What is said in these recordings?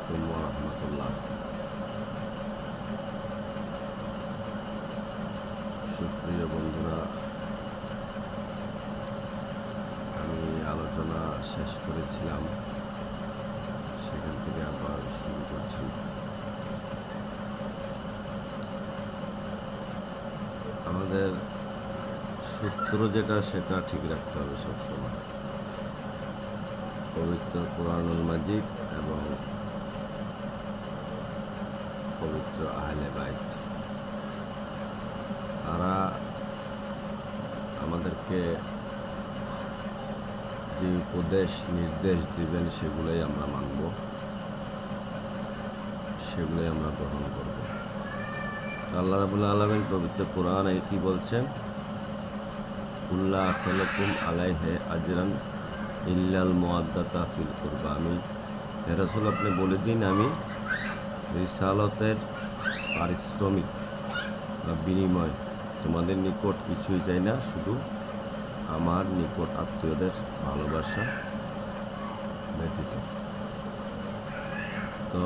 আলাইকুম ওয়া রাহমাতুল্লাহ। সুপ্রিয় বন্ধুরা, আমি আলোচনা শেষ করেছিলাম, সেখান থেকে আবার শুরু করছি। আমাদের সূত্র যেটা সেটা ঠিক রাখতে হবে সবসময়। পবিত্র কোরআনুল মাজিদ এবং পবিত্র আহলে বাইত, তারা আমাদেরকে যে উপদেশ নির্দেশ দিবেন সেগুলোই আমরা মানব, সেগুলোই আমরা গ্রহণ করব। আল্লাহ রাব্বুল আলামিন পবিত্র কোরআনে কি বলছেন? কুল্লা আসালুকুম আলাইহি আজরান ইল্লাল মুআদ্দাতা ফিল কুরবা। আমি হে রাসূল, আপনি বলে দিন, আমি রিসালতের পারিশ্রমিক বা বিনিময় তোমাদের নিকট কিছুই চাই না, শুধু আমার নিকট আত্মীয়দের ভালোবাসা ব্যতীত। তো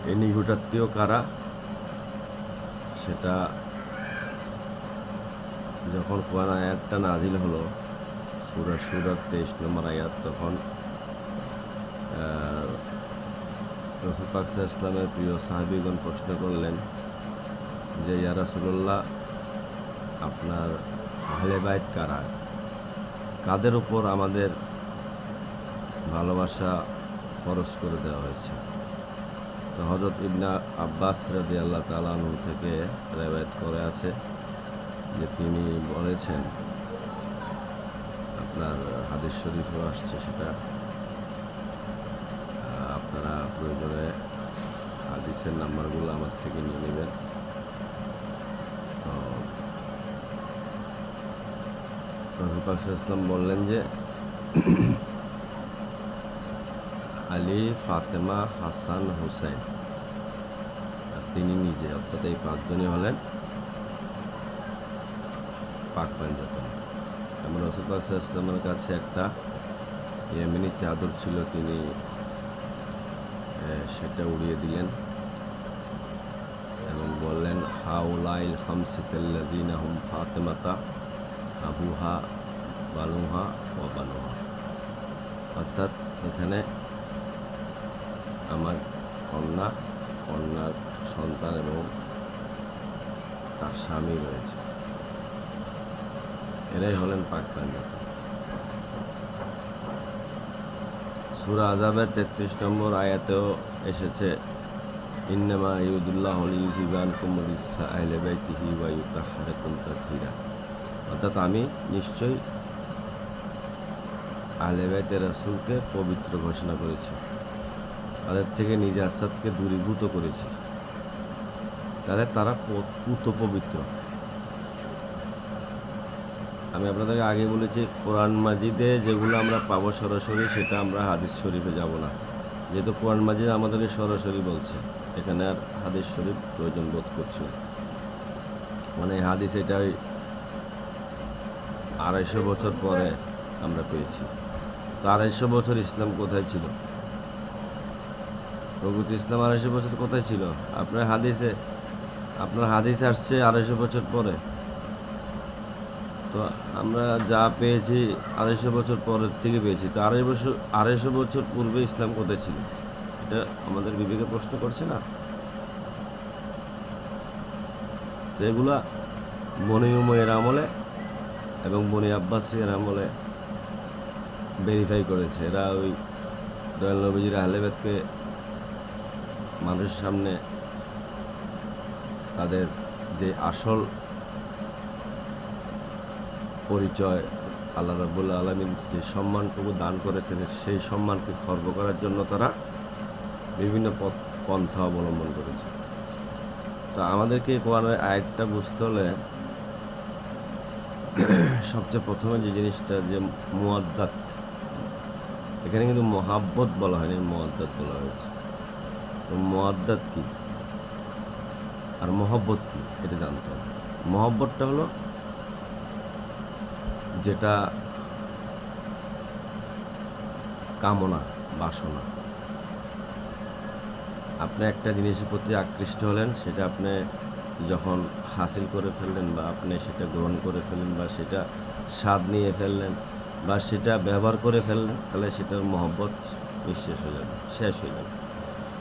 এই নিকটাত্মীয় কারা, সেটা যখন কোরআন আয়াতটা নাজিল হলো, সূরা শুরার 23 নম্বর আয়াত, তখন রাসূল পাক সাল্লাল্লাহু আলাইহি ওয়াসাল্লামের প্রিয় সাহাবীগণ প্রশ্ন করলেন যে, ইয়া রাসূলুল্লাহ, আপনার আহলে বাইত কারা, কাদের উপর আমাদের ভালোবাসা ফরজ করে দেওয়া হয়েছে? তো হযরত ইবনে আব্বাস রাদিয়াল্লাহু তাআলা আনহু থেকে রিওয়ায়াত করে আছে যে তিনি বলেছেন, আপনার হাদিস শরীফেও আসছে, সেটা আপনারা প্রয়োজনে হাদিসের নাম্বারগুলো আমার থেকে নিয়ে নেবেন। তো রাসূল পাক সাল্লাল্লাহু আলাইহি ওয়াসাল্লাম বললেন যে আলী, ফাতেমা, হাসান, হুসাইন, আর তিনি নিজে, অর্থাৎ এই পাঁচজনই হলেন পাক পাঞ্জাতন। এবং রাসূল পাক সাল্লাল্লাহু আলাইহি ওয়াসাল্লামের কাছে একটা ইয়েমেনি চাদর ছিল, তিনি সেটা উড়িয়ে দিলেন এবং বললেন, হাউলাইল খামসাতাল্লাযিনা হুম ফাতেমাতা আবুহা বানুহা ওয়া বানুহা। অর্থাৎ এখানে আমার কন্যা, কন্যার সন্তান এবং তার স্বামী রয়েছে, এরাই হলেন পাক পাঞ্জাতন। সূরা আযাবের 33 নম্বর আয়াতেও এসেছে, ইন্নামা ইউরিদুল্লাহু লিইয়ুযহিবা আনকুম রিজসা আহলি বাইতিহি ওয়া ইউতাহহিরাকুম তাতহীরা। অর্থাৎ আমি নিশ্চয়ই আহলে বাইতে রাসূলকে পবিত্র ঘোষণা করেছি, তাদের থেকে নিজাসাতকে দূরীভূত করেছি, তাহলে তারা পুত পবিত্র। আমি আপনাদেরকে আগে বলেছি, কোরআন মাজিদে যেগুলো আমরা পাবো সরাসরি, সেটা আমরা হাদিস শরীফে যাব না, যেহেতু কোরআন মাজিদ আমাদেরকে সরাসরি বলছে, এখানে আর হাদিস শরীফ প্রয়োজন বোধ করছি। মানে হাদিস এটা 250 বছর পরে আমরা পেয়েছি। তো 250 বছর ইসলাম কোথায় ছিল? প্রভূত ইসলাম 250 বছর কোথায় ছিল? আপনার হাদিসে আসছে 250 বছর পরে। তো আমরা যা পেয়েছি 250 বছর পরের থেকে পেয়েছি। তো 250 বছর পূর্বে ইসলাম কোথায় ছিল? এটা আমাদের বিবেকে প্রশ্ন করছে না? তো এগুলা বনি উমাইয়ার আমলে এবং বনি আব্বাসীর আমলে ভেরিফাই করেছে। এরা ওই দয়াল নবীজির আহলে বাইতকে মানুষের সামনে তাদের যে আসল পরিচয়, আল্লাহ রাব্বুল আলামিন যে সম্মানটুকু দান করেছেন, সেই সম্মানকে খর্ব করার জন্য তারা বিভিন্ন পন্থা অবলম্বন করেছে। তো আমাদেরকে কোরআনের আয়াতটা বুঝতে হলে সবচেয়ে প্রথমে যে জিনিসটা, যে মুআদ্দাত, এখানে কিন্তু মহাব্বত বলা হয়নি, মুআদ্দাত বলা হয়েছে। তো মুআদ্দাত কি আর মহব্বত কি, এটা জানতে হবে। মহব্বতটা হলো যেটা কামনা, বাসনা। আপনি একটা জিনিসের প্রতি আকৃষ্ট হলেন, সেটা আপনি যখন হাসিল করে ফেললেন বা আপনি সেটা গ্রহণ করে ফেললেন বা সেটা স্বাদ নিয়ে ফেললেন বা সেটা ব্যবহার করে ফেললেন, তাহলে সেটার মহব্বত নিঃশেষ হয়ে যাবে, শেষ হয়ে যাবে।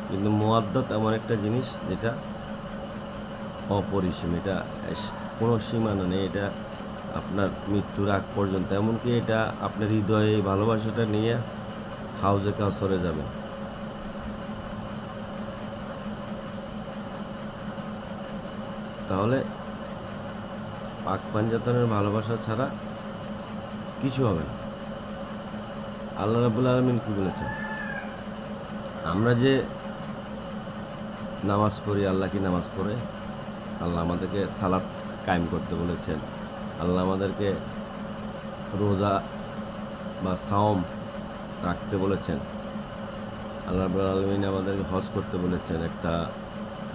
কিন্তু মুআদ্দাত এমন একটা জিনিস যেটা অপরিসীম, এটা কোনো সীমানা নেই, এটা আপনার মৃত্যুর আগ পর্যন্ত। এমনকি এটা আপনার হৃদয়ে এই ভালোবাসাটা নিয়ে হাউজে কাউসারে যাবে। তাহলে পাক পাঞ্জাতনের ভালোবাসা ছাড়া কিছু হবে না। আল্লাহ রাব্বুল আলামিন কি বলেছেন? আমরা যে নামাজ পড়ি, আল্লাহ কি নামাজ পড়ে? আল্লাহ আমাদেরকে সালাত কায়েম করতে বলেছেন। আল্লাহ আমাদেরকে রোজা বা সাওম রাখতে বলেছেন। আল্লাহ রাব্বুল আলামিন আমাদেরকে হজ করতে বলেছেন।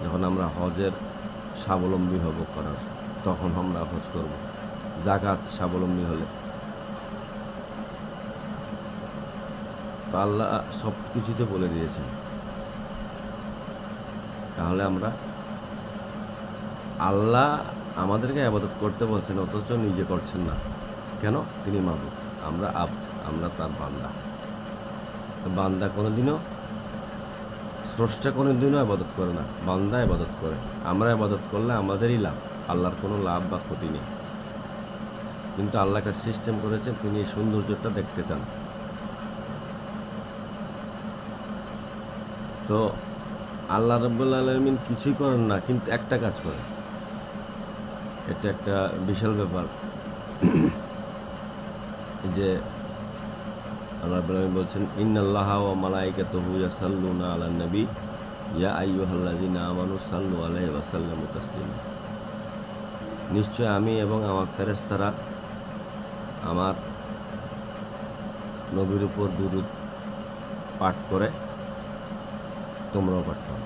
যখন আমরা হজের স্বাবলম্বী হব করার, তখন আমরা হজ করব। যাকাত স্বাবলম্বী হলে। তো আল্লাহ সব কিছুতে বলে দিয়েছেন। তাহলে আল্লাহ আমাদেরকে ইবাদত করতে বলছেন, অথচ নিজে করছেন না কেন? তিনি মাবুদ, আমরা আব্দ, আমরা তার বান্দা। তো বান্দা কোনোদিনও স্রষ্টা কোনোদিনও ইবাদত করে না, বান্দা ইবাদত করে। আমরা ইবাদত করলে আমাদেরই লাভ, আল্লাহর কোনো লাভ বা ক্ষতি নেই। কিন্তু আল্লাহ একটা সিস্টেম করেছেন, তিনি এই সৌন্দর্যটা দেখতে চান। তো আল্লাহ রাব্বুল আলামিন কিছুই করেন না, কিন্তু একটা কাজ করে। এটা একটা বিশাল ব্যাপার যে আল্লাহ রাব্বুল আলামিন বলছেন, ইন্নাল্লাহা ওয়া মালাইকাতুহু ইয়াসাল্লুনা আলান নবী ইয়া আইয়ুহাল্লাযিনা আমানু সাল্লু আলাইহি ওয়া সাল্লিমু তাসলিমা। নিশ্চয় আমি এবং আমার ফেরেশতারা আমার নবীর উপর দুরূদ পাঠ করে, তোমরাও পাঠ করো।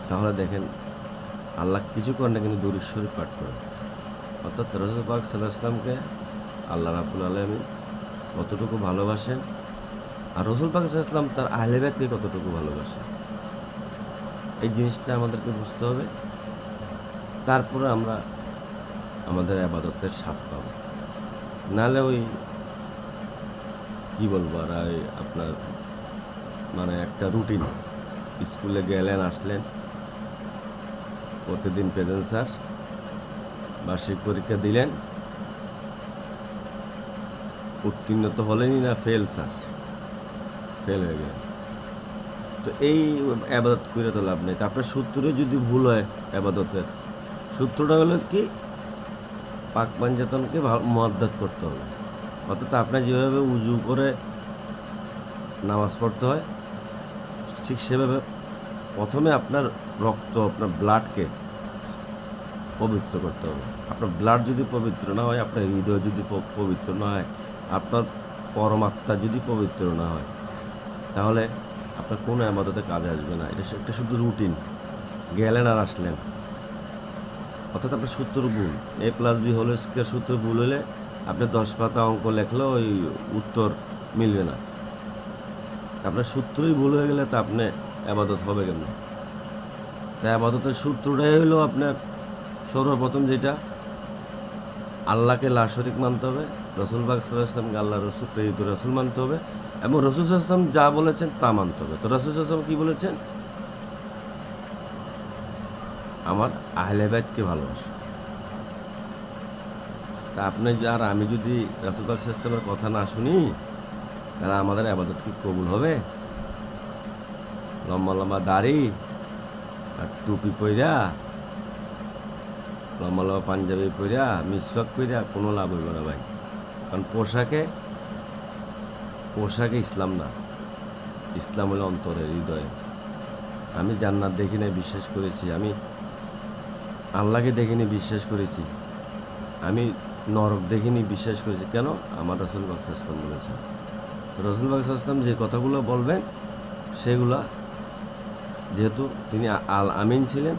তাহলে দেখেন, আল্লাহ কিছু করেন না, কিন্তু দুরূদ শরীফ পাঠ করে। অর্থাৎ রাসূল পাক সাল্লাল্লাহু আলাইহি ওয়াসাল্লামকে আল্লাহ রাব্বুল আলামিন কতটুকু ভালোবাসেন, আর রাসূল পাক সাল্লাল্লাহু আলাইহি ওয়াসাল্লাম তার আহলে বাইতকে কতটুকু ভালোবাসেন, এই জিনিসটা আমাদেরকে বুঝতে হবে। তারপরে আমরা আমাদের ইবাদতের স্বাদ পাবো। নাহলে ওই কী বলবো, আর আপনার একটা রুটিন, স্কুলে গেলেন আসলেন, প্রতিদিন প্রেজেন্ট স্যার, বার্ষিক পরীক্ষা দিলেন, উত্তীর্ণ তো হলেনই না, ফেল স্যার, ফেল হয়ে গেলেন। তো এই আবাদত করে তো লাভ নেই। তারপরে সূত্রে যদি ভুল হয় আবাদতের, সূত্রটা হলো কি, পাক পাঞ্জাতনকে মুআদ্দাত করতে হবে। অর্থাৎ আপনার যেভাবে উজু করে নামাজ পড়তে হয়, ঠিক সেভাবে প্রথমে আপনার রক্ত, আপনার ব্লাডকে পবিত্র করতে হবে। আপনার ব্লাড যদি পবিত্র না হয়, আপনার হৃদয় যদি পবিত্র না হয়, আপনার পরমাত্মা যদি পবিত্র না হয়, তাহলে আপনার কোনো ইবাদতে কাজে আসবে না। এটা একটা শুধু রুটিন, গেলেন আর আসলেন। অর্থাৎ আপনার সূত্র ভুল, a+b² সূত্র ভুল হলে আপনি 10 পাতা অঙ্ক লেখলেও ওই উত্তর মিলবে না। আপনার সূত্রই ভুল হয়ে গেলে তা আপনি ইবাদত হবে কেমন? তাই ইবাদতের সূত্রটাই হলো আপনার সর্বপ্রথম যেটা, আল্লাহকে লা শরীক মানতে হবে, রাসূল পাক সাল্লাল্লাহু আলাইহি ওয়াসাল্লামকে আল্লাহ রসুল প্রেরিত রাসূল মানতে হবে, এবং রাসূল সাল্লাল্লাহু আলাইহি ওয়াসাল্লাম যা বলেছেন তা মানতে হবে। তো রাসূল সাল্লাল্লাহু আলাইহি ওয়াসাল্লাম কী বলেছেন? আমার আহলে বাইতকে ভালোবাসে। তা আপনি আর আমি যদি রাসূল পাক সাল্লাল্লাহু আলাইহি ওয়াসাল্লামের কথা না শুনি, তাহলে আমাদের ইবাদত কি কবুল হবে? লম্বা লম্বা দাড়ি আর টুপি পইরা, লম্বা লম্বা পাঞ্জাবি পইরা, মিসওয়াক কইরা কোনো লাভ হইব না ভাই। কারণ পোশাকে ইসলাম না, ইসলাম হলো অন্তরের, হৃদয়ে। আমি জান্নাত দেখি নাই, বিশ্বাস করেছি। আমি আল্লাহকে দেখিনি, বিশ্বাস করেছি। আমি নরক দেখিনি, বিশ্বাস করেছি। কেন? আমার রাসূল পাক সাল্লাল্লাহু আলাইহি ওয়াসাল্লাম বলেছেন। তো রাসূল পাক সাল্লাল্লাহু আলাইহি ওয়াসাল্লাম যে কথাগুলো বলবেন, সেগুলা যেহেতু তিনি আল আমিন ছিলেন,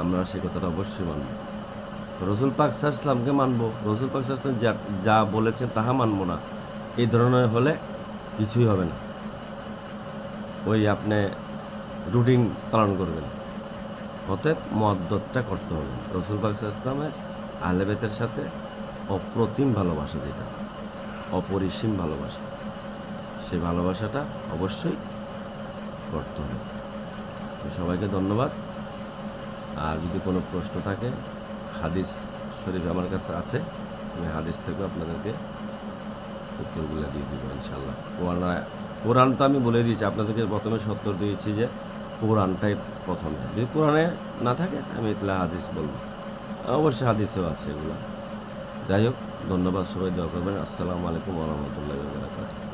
আমরা সে কথাটা অবশ্যই মানব। তো রসুল পাক সাল্লামকে মানবো, রসুল পাক সাল্লাম যা যা বলেছেন তাহা মানবো না, এই ধরনের হলে কিছুই হবে না। ওই আপনি রুটিন পালন করবেন, অতএব মদ্দতটা করতে হবে। রসুল পাক সাল্লামের আহলে বাইতের সাথে অপ্রতিম ভালোবাসা, যেটা অপরিসীম ভালোবাসা, সেই ভালোবাসাটা অবশ্যই করতে হবে। তো সবাইকে ধন্যবাদ। আর যদি কোনো প্রশ্ন থাকে, হাদিস শরীফ আমার কাছে আছে, আমি হাদিস থেকে আপনাদেরকে উত্তরগুলো দিয়ে দিব ইনশাল্লাহ। কোরআন তো আমি বলে দিয়েছি আপনাদেরকে, প্রথমে সত্তর দিয়েছি যে কোরআনটাই প্রথমে, যদি কোরআনে না থাকে আমি এতলা হাদিস বলবো, অবশ্যই হাদিসেও আছে এগুলো। যাই হোক, ধন্যবাদ, সবাই দোয়া করবেন। আসসালামু আলাইকুম ওয়া রাহমাতুল্লাহি ওয়া বারাকাতুহু।